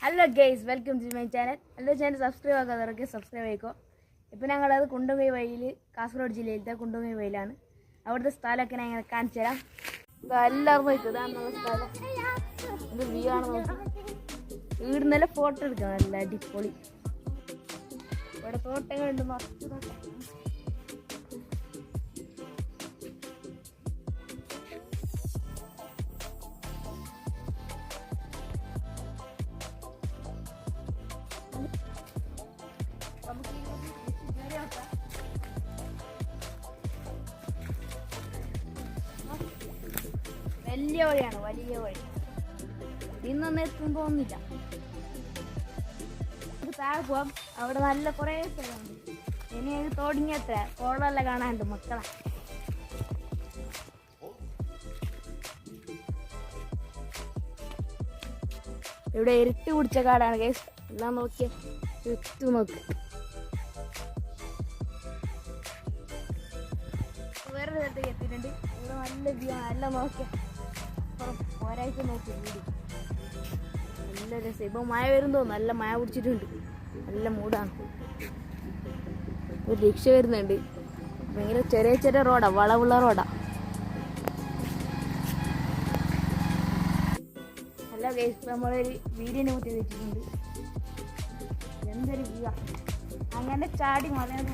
Hello guys, welcome to my channel. Hello channel subscribe ആക്കാത്തവർക്ക് subscribe ആയിക്കോ. ഇപ്പോൾ ഞങ്ങളത് കുണ്ടുമൈ വയലിൽ, കാസർഗോഡ് ജില്ലയിലത്തെ കുണ്ടുമൈ വയലാണ്. അവിടുത്തെ സ്ഥലമൊക്കെ ഞാൻ ഇങ്ങനെ കാണിച്ചു തരാം. എല്ലാവരും പോയിക്കും, ഇതാണ് സ്ഥലം. ഇത് വ്യൂ ആണ്. വീട് നല്ല ഫോട്ടോ എടുക്കാം, നല്ല അടിപൊളി. ഇവിടെ തോട്ടങ്ങളുണ്ട്, മറച്ചു തോട്ടം. വലിയ വഴിയാണ്, വലിയ വഴി. ഇന്നൊന്നും എത്തും തോന്നില്ല. താഴെ പോവാം, അവിടെ നല്ല കുറേ സ്ഥലമുണ്ട്. ഇനി തുടങ്ങിയത്ര കോളമെല്ലാം കാണാനുണ്ട് മക്കളെ. ഇവിടെ ഇരുട്ട് പിടിച്ച കാടാണ് ഗൈസ്. എല്ലാം നോക്കിയ ചുറ്റും നോക്ക്. വേറൊരു സ്ഥലത്തേക്ക് എത്തിയിട്ടുണ്ട്. ഇവിടെ നല്ല വ്യൂ, നല്ല നോക്കിയ ഒരാഴ്ച നോക്കി വീട് നല്ല രസം. ഇപ്പൊ മഴ വരും തോന്നുന്നു, നല്ല മഴ പിടിച്ചിട്ടുണ്ട്, നല്ല മൂടാണ്. ഒരു റിക്ഷ വരുന്നുണ്ട്. ഭയങ്കര ചെറിയ ചെറിയ റോഡാ, വളവുള്ള റോഡാ. നല്ല ഗൈസ്, ഇപ്പൊ നമ്മളൊരു വീടിനെ കുത്തി വെച്ചിട്ടുണ്ട്. എന്തൊരു വ്യൂ, അങ്ങനെ ചാടി മലയാളം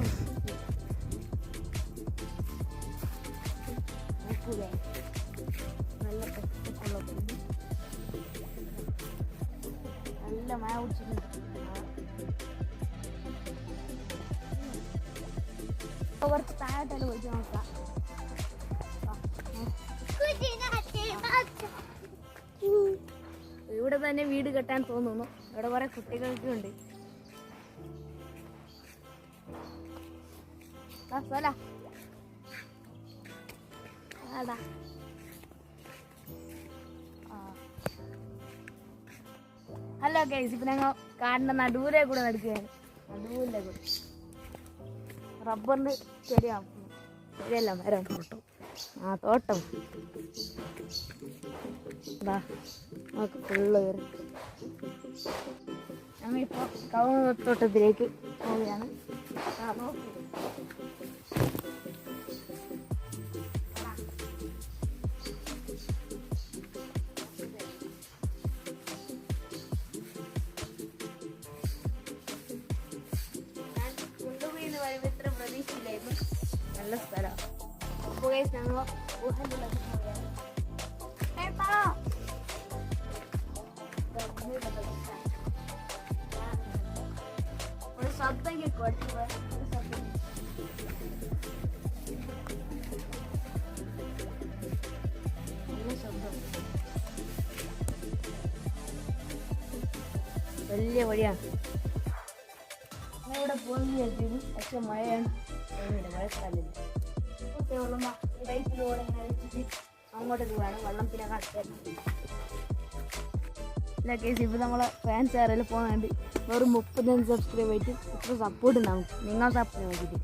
നല്ല നല്ല മഴ പിടിച്ചിട്ടുണ്ട്. കുറച്ച് താഴോട്ടല്ല പോയിട്ട് നോക്കാം. ഇവിടെ തന്നെ വീട് കെട്ടാൻ തോന്നുന്നു. ഇവിടെ കുറെ കുട്ടികൾക്കും ഉണ്ട്. ഹലോ ഗൈസ്, ഇപ്പൊ ഞങ്ങൾ കാടിന്റെ നടുവിലെ കൂടെ നടക്കുകയാണ്. നടുവിലെ കൂടെ റബ്ബറിന്റെ ചെടിയാണ്. ചെടിയല്ല, മരം, തോട്ടം. തോട്ടം നമുക്ക് ഫുള്ള് വരും. ഞങ്ങളിപ്പോ കവുങ്ങത്തോട്ടത്തിലേക്ക് പോവുകയാണ്. ഇത്ര പ്രതീക്ഷയിലായിരുന്നു. നല്ല സ്ഥലമാണ്. അപ്പോൾ ഞങ്ങൾ ഒരു ശബ്ദം കേൾക്കും. നല്ല ശബ്ദം, വലിയ വഴിയാണ്. ഇവിടെ പോയി പക്ഷെ മഴയാണ്. മഴക്കാലില്ല. വെള്ളം ബൈക്കിലൂടെ ഇങ്ങനെ വെച്ചിട്ട് അങ്ങോട്ടേക്ക് വേണം വെള്ളം. പിന്നെ കടക്കാൻ കേസ് ഇപ്പോൾ നമ്മളെ ഫാൻസ് ആരെല്ലാം പോകുന്നുണ്ട്. വെറും 35 സബ്സ്ക്രൈബ് ആയിട്ട് ഇത്ര സപ്പോർട്ട് ഉണ്ടാവും. നിങ്ങൾ സപ്പോർട്ട് നോക്കിയിട്ട്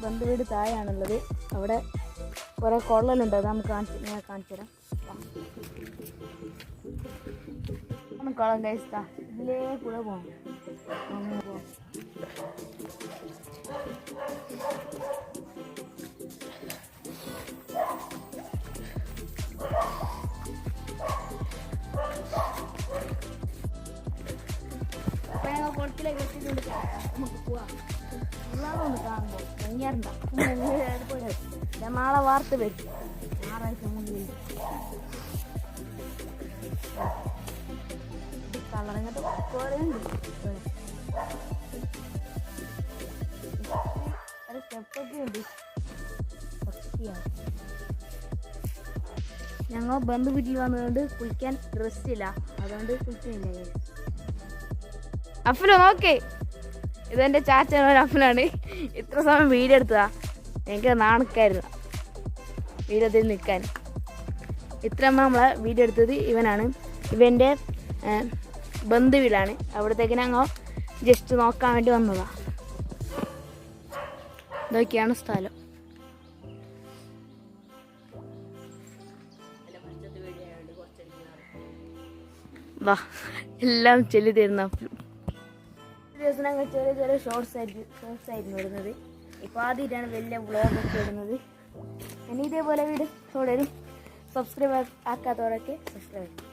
ബന്ധു വീട് താഴെയാണുള്ളത്. അവിടെ കുറേ കൊള്ളലുണ്ട്. അത് നമുക്ക് ഞാൻ കാണിച്ചു തരാം. കുളം കഴിച്ചാ ഇതിലേ കൂടെ പോകണം. അപ്പൊ ഞങ്ങൾ കുളത്തിലേക്ക് എത്തിയിട്ടുണ്ട്. നമുക്ക് പോവാം. ഒന്ന് കാണുമ്പോൾ ഭയങ്കര നാളെ വാർത്ത വരും. ഞായറാഴ്ച മുന്നിൽ കളറങ്ങോട്ട് കുറേ ഉണ്ട്. സ്റ്റെപ്പൊക്കെ ഉണ്ട്. ഞങ്ങൾ ബന്ധു വീട്ടിൽ വന്നതുകൊണ്ട് കുളിക്കാൻ ഡ്രസ്സില്ല, അതുകൊണ്ട് കുളിക്കുന്നില്ല. അഫ്ല നോക്കേ, ഇതെൻ്റെ ചാച്ചനൊരു അഫ്ലാണ്. ഇത്ര സമയം വീഡിയോ എടുത്തതാ. എനിക്ക് നാണക്കായിരുന്നു വീഡിയോത്തിൽ നിൽക്കാൻ. ഇത്ര നമ്മളെ വീഡിയോ എടുത്തത് ഇവനാണ്. ഇവൻ്റെ ബന്ധുവിലാണ്. അവിടത്തേക്ക് ഞങ്ങൾ ജസ്റ്റ് നോക്കാൻ വേണ്ടി വന്നതാണ്. ഇതൊക്കെയാണ് സ്ഥലം. വാ എല്ലാം ചൊല്ലി തരുന്ന ദിവസം ഞങ്ങൾ ചെറിയ ചെറിയ ഷോർട്സ് ആയിരുന്നു ഇടുന്നത്. ഇപ്പോൾ ആദ്യമായിട്ടാണ് വലിയ വ്ളോഗൊക്കെ ഇടുന്നത്. ഇനി ഇതേപോലെ വീഡിയോ തുടരും. സബ്സ്ക്രൈബ് ആക്കാത്തവരൊക്കെ സബ്സ്ക്രൈബ് ചെയ്യും.